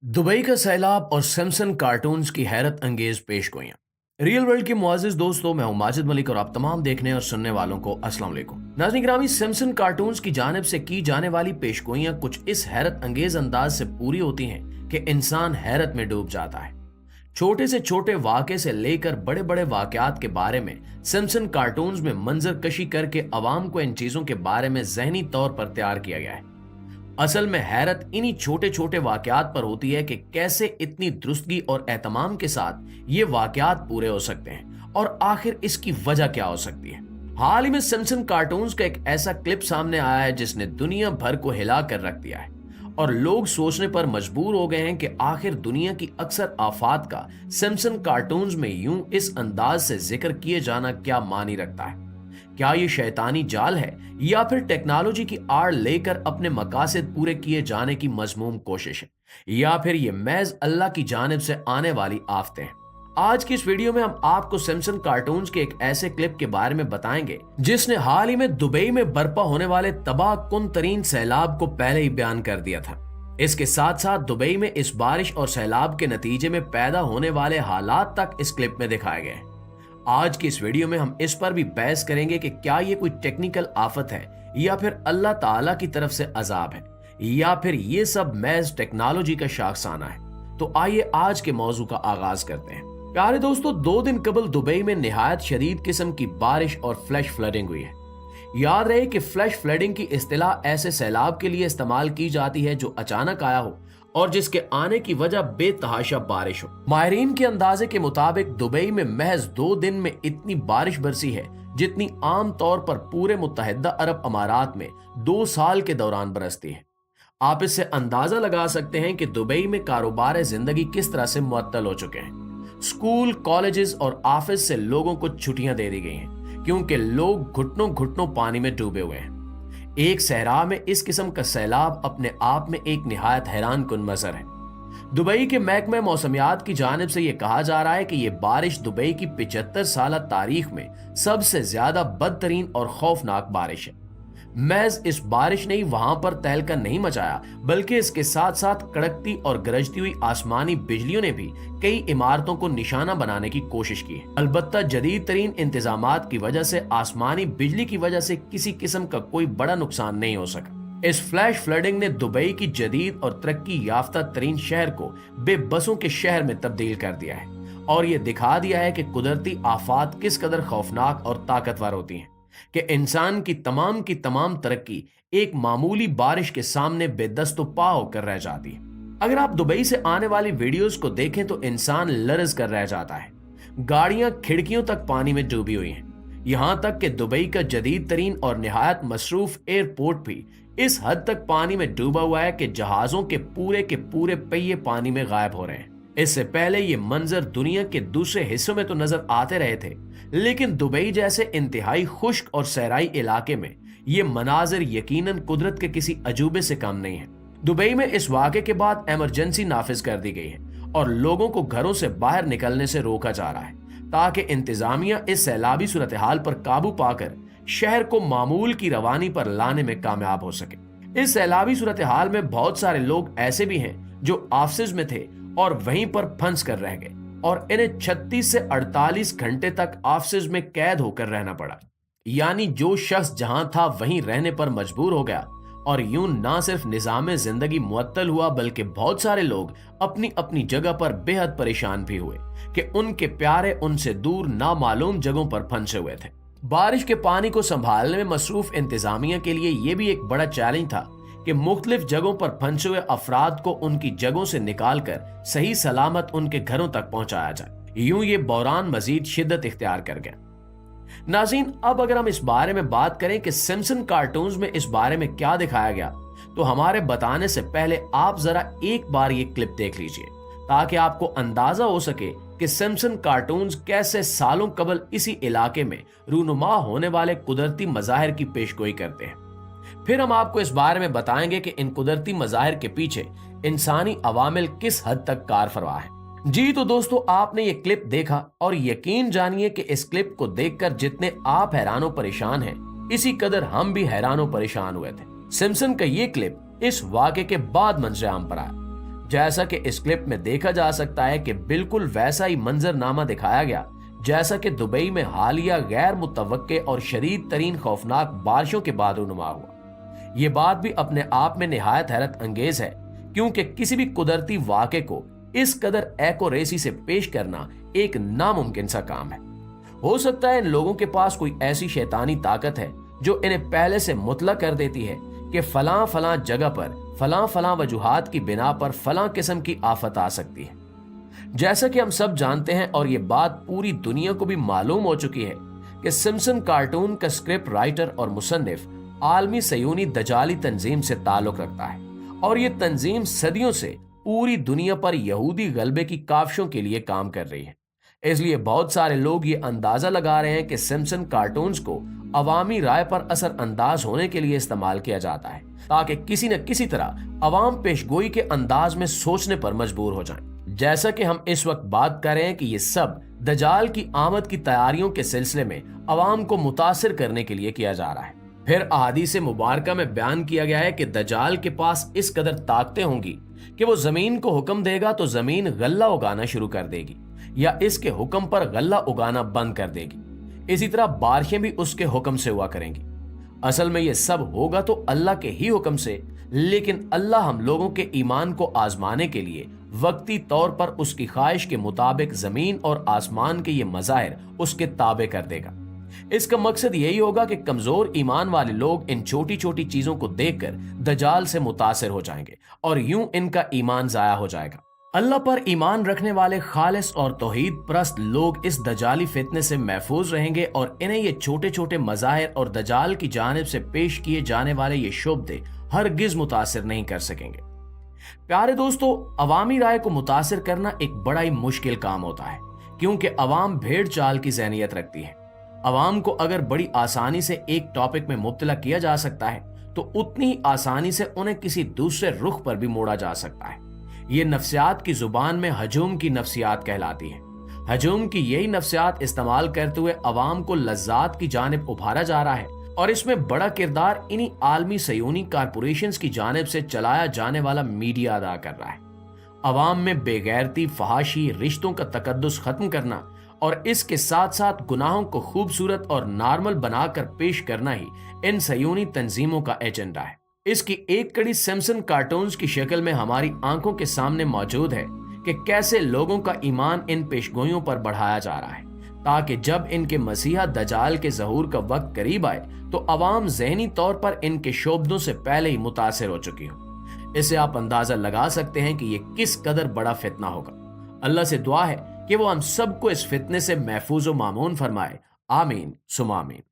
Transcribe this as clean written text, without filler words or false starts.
Dubai का सैलाब और सिम्पसन कार्टून्स की हैरत अंगेज पेशगोइयां। रियल वर्ल्ड के मुआजिज दोस्तों, मैं हूं माजिद मलिक और आप तमाम देखने और सुनने वालों को अस्सलाम वालेकुम। नाज़रीन गिरामी, सिम्पसन कार्टून्स की जानिब से की जाने वाली पेशगोइयां कुछ इस हैरत अंगेज अंदाज से पूरी होती हैं कि इंसान हैरत में डूब जाता है। छोटे से छोटे वाक़े से लेकर बड़े बड़े वाक़यात के बारे में सिम्पसन कार्टून्स में मंजर कशी करके अवाम को इन चीजों के बारे में ज़हनी तौर पर तैयार किया गया है। असल में हैरत इन्हीं छोटे छोटे वाकयात पर होती है कि कैसे इतनी दुरुस्तगी और एहतमाम के साथ ये वाकयात पूरे हो सकते हैं और आखिर इसकी वजह क्या हो सकती है। हाल ही में सिम्पसन कार्टून्स का एक ऐसा क्लिप सामने आया है जिसने दुनिया भर को हिला कर रख दिया है और लोग सोचने पर मजबूर हो गए हैं कि आखिर दुनिया की अक्सर आफात का सिम्पसन कार्टून्स में यूं इस अंदाज से जिक्र किए जाना क्या मानी रखता है। क्या ये शैतानी जाल है या फिर टेक्नोलॉजी की आड़ लेकर अपने मकासद पूरे किए जाने की मजमूम कोशिश है, या फिर ये महज अल्लाह की जानिब से आने वाली आफतें हैं। आज की इस वीडियो में हम आपको सिम्पसन कार्टून्स के एक ऐसे क्लिप के बारे में बताएंगे जिसने हाल ही में दुबई में बर्पा होने वाले तबाह कुन तरीन सैलाब को पहले ही बयान कर दिया था। इसके साथ साथ दुबई में इस बारिश और सैलाब के नतीजे में पैदा होने वाले हालात तक इस क्लिप में दिखाए गए। आज की इस वीडियो में हम इस पर भी बहस करेंगे कि क्या ये कोई टेक्निकल आफत है या फिर अल्लाह ताला की तरफ से अजाब है या फिर ये सब महज टेक्नोलॉजी का शाखसाना है। तो आइए आज के मौजू का आगाज करते हैं। प्यारे दोस्तों, 2 दिन कबल दुबई में निहायत शदीद किस्म की बारिश और फ्लैश फ्लडिंग हुई है। याद रहे कि फ्लैश फ्लडिंग की इस्तिलाह ऐसे सैलाब के लिए इस्तेमाल की जाती है जो अचानक आया हो और जिसके आने की वजह बेतहाशा बारिश हो। माहिरीन के अंदाजे के मुताबिक दुबई में महज 2 दिन में इतनी बारिश बरसी है जितनी आम तौर पर पूरे मुत्तहिदा अरब अमारात में 2 साल के दौरान बरसती है। आप इससे अंदाजा लगा सकते हैं कि दुबई में कारोबार जिंदगी किस तरह से मुअत्तल हो चुके हैं। स्कूल, कॉलेजेस और ऑफिस से लोगों को छुट्टियां दे दी गई हैं क्योंकि लोग घुटनों घुटनों पानी में डूबे हुए हैं। एक सहरा में इस किस्म का सैलाब अपने आप में एक निहायत हैरान कुन मंजर है। दुबई के महकमे मौसमियात की जानिब से यह कहा जा रहा है कि यह बारिश दुबई की 75 साल तारीख में सबसे ज्यादा बदतरीन और खौफनाक बारिश है। महज इस बारिश ने ही वहां पर तहलका नहीं मचाया, बल्कि इसके साथ साथ कड़कती और गरजती हुई आसमानी बिजलियों ने भी कई इमारतों को निशाना बनाने की कोशिश की है। अलबत्ता जदीद तरीन इंतजामात की वजह से आसमानी बिजली की वजह से किसी किस्म का कोई बड़ा नुकसान नहीं हो सका। इस फ्लैश फ्लडिंग ने दुबई की जदीद और तरक्की याफ्ता तरीन शहर को बेबसों के शहर में तब्दील कर दिया है और ये दिखा दिया है कि कुदरती आफात किस कदर खौफनाक और ताकतवर होती हैं कि इंसान की तमाम तरक्की एक मामूली बारिश के सामने बेदस्तो पा होकर रह जाती है। अगर आप दुबई से आने वाली वीडियोस को देखें तो इंसान लरज कर रह जाता है। गाड़ियां खिड़कियों तक पानी में डूबी हुई हैं। यहां तक कि दुबई का जदीद तरीन और निहायत मसरूफ एयरपोर्ट भी इस हद तक पानी में डूबा हुआ है कि जहाजों के पूरे पहिए पानी में गायब हो रहे हैं। इससे पहले ये मंजर दुनिया के दूसरे हिस्सों में तो नजर आते रहे थे, लेकिन दुबई जैसे इंतहाई खुश्क और सहराई इलाके में ये मनाजिर यकीनन कुदरत के किसी अजूबे से कम नहीं है। दुबई में इस वाक़े के बाद इमरजेंसी नाफिज कर दी गई है और लोगों को घरों से बाहर निकलने से रोका जा रहा है ताकि इंतजामिया इस सैलाबी सूरत हाल पर काबू पाकर शहर को मामूल की रवानी पर लाने में कामयाब हो सके। इस सैलाबी सूरत हाल में बहुत सारे लोग ऐसे भी हैं जो ऑफिस में थे और वहीं पर फंस कर रह गए और इन्हें 36 से 48 घंटे तक ऑफिस में कैद होकर रहना पड़ा। यानी जो शख्स जहां था वहीं रहने पर मजबूर हो गया और यूं ना सिर्फ निजाम जिंदगी मुअत्तल हुआ बल्कि बहुत सारे लोग अपनी अपनी जगह पर बेहद परेशान भी हुए कि उनके प्यारे उनसे दूर नामालूम जगहों पर फंसे हुए थे। बारिश के पानी को संभालने में मसरूफ इंतजामिया के लिए यह भी एक बड़ा चैलेंज था कि मुख्तलिफ जगहों पर फंसे हुए अफराद को उनकी जगहों से निकालकर सही सलामत उनके घरों तक पहुंचाया जाए। यूं ये बहरान मजीद शिद्दत इख्तियार कर गया। नाज़रीन, अब अगर हम इस बारे में बात करें कि सिम्पसन कार्टून्स में इस बारे में क्या दिखाया गया, तो हमारे बताने से पहले आप जरा एक बार ये क्लिप देख लीजिए ताकि आपको अंदाजा हो सके कि सिम्पसन कार्टून्स कैसे सालों कबल इसी इलाके में रूनुमा होने वाले कुदरती मज़ाहिर की पेशगोई करते हैं। फिर हम आपको इस बारे में बताएंगे कि इन कुदरती मज़ाहिर के पीछे इंसानी अवामिल किस हद तक कारफरवा है। जी तो दोस्तों, आपने ये क्लिप देखा और यकीन जानिए कि इस क्लिप को देखकर जितने आप हैरानो परेशान हैं, इसी कदर हम भी हैरानो परेशान हुए थे। सिम्पसन का ये क्लिप इस वाक़े के बाद मंजर आम पर आया जैसा कि इस क्लिप में देखा जा सकता है कि बिल्कुल वैसा ही मंजरनामा दिखाया गया जैसा कि दुबई में हालिया गैर मुतवक्के और शदीद तरीन खौफनाक बारिशों के बाद रूनुमा हुआ। ये बात भी अपने आप में निहायत हैरत अंगेज है, क्योंकि किसी भी कुदरती वाक़े को इस कदर एक्यूरेसी से पेश करना एक नामुमकिन सा काम है। हो सकता है इन लोगों के पास कोई ऐसी शैतानी ताकत है जो इन्हें पहले से मुतला कर देती है कि फलां फलां जगह पर फलां फलां वजूहात की बिना पर फलां किस्म की आफत आ सकती है। जैसा कि हम सब जानते हैं और ये बात पूरी दुनिया को भी मालूम हो चुकी है कि सिम्पसन कार्टून का स्क्रिप्ट राइटर और मुसन्निफ आलमी सयूनी दजाली तंजीम से ताल्लुक रखता है और ये तंजीम सदियों से पूरी दुनिया पर यहूदी गलबे की काविशों के लिए काम कर रही है। इसलिए बहुत सारे लोग ये अंदाजा लगा रहे हैं कि सिम्पसन कार्टून्स को अवामी राय पर असर अंदाज होने के लिए इस्तेमाल किया जाता है ताकि किसी न किसी तरह अवाम पेशगोई के अंदाज में सोचने पर मजबूर हो जाएं। जैसा कि हम इस वक्त बात कर रहे हैं कि ये सब दजाल की आमद की तैयारियों के सिलसिले में अवाम को मुतासिर करने के लिए किया जा रहा है। फिर अहादीस मुबारका में बयान किया गया है कि दजाल के पास इस कदर ताकतें होंगी कि वो जमीन को हुक्म देगा तो जमीन गल्ला उगाना शुरू कर देगी या इसके हुक्म पर गल्ला उगाना बंद कर देगी। इसी तरह बारिशें भी उसके हुक्म से हुआ करेंगी। असल में ये सब होगा तो अल्लाह के ही हुक्म से, लेकिन अल्लाह हम लोगों के ईमान को आजमाने के लिए वक्ती तौर पर उसकी ख्वाहिश के मुताबिक जमीन और आसमान के ये मज़ाहिर उसके ताबे कर देगा। इसका मकसद यही होगा कि कमजोर ईमान वाले लोग इन छोटी छोटी चीजों को देखकर दजाल से मुतासिर हो जाएंगे और यूं इनका ईमान जाया हो जाएगा। अल्लाह पर ईमान रखने वाले खालिस और तौहीद परस्त लोग इस दजाली फितने से महफूज रहेंगे और इन्हें ये छोटे छोटे मज़ाहिर और दजाल की जानिब से पेश किए जाने वाले ये शुबदे हरगिज मुतासिर नहीं कर सकेंगे। प्यारे दोस्तों, अवामी राय को मुतासिर करना एक बड़ा ही मुश्किल काम होता है, क्योंकि अवाम भेड़ चाल की ज़हनियत रखती है। अवाम को अगर बड़ी आसानी से एक टॉपिक में मुब्तला किया जा सकता है तो उतनी ही आसानी से उन्हें किसी दूसरे रुख पर भी मोड़ा जा सकता है। ये नफ्सियात की जुबान में हजूम की नफ्सियात कहलाती है। हजूम की यही नफ्सियात इस्तेमाल करते हुए अवाम को लज्जात की जानिब उभारा जा रहा है और इसमें बड़ा किरदार इन्हीं आलमी सयूनी कारपोरेशंस की जानिब से चलाया जाने वाला मीडिया अदा कर रहा है। अवाम में बेगैरती, फहाशी, रिश्तों का तकद्दुस खत्म करना और इसके साथ साथ गुनाहों को खूबसूरत और नॉर्मल बनाकर पेश करना ही इन सयूनी तंजीमों का एजेंडा है। इसकी एक कड़ी सिम्पसन कार्टून्स की शक्ल में हमारी आंखों के सामने मौजूद है कि कैसे लोगों का ईमान इन पेशगोइयों पर बढ़ाया जा रहा है ताकि जब इनके मसीहा दजाल के ज़हूर का वक्त करीब आए तो अवाम ज़हनी तौर पर इनके शोबदों से पहले ही मुतासिर हो चुकी हो। इससे आप अंदाजा लगा सकते हैं कि ये किस कदर बड़ा फितना होगा। अल्लाह से दुआ है कि वो हम सबको इस फितने से महफूज व मामून फरमाए। आमीन सुमा आमीन।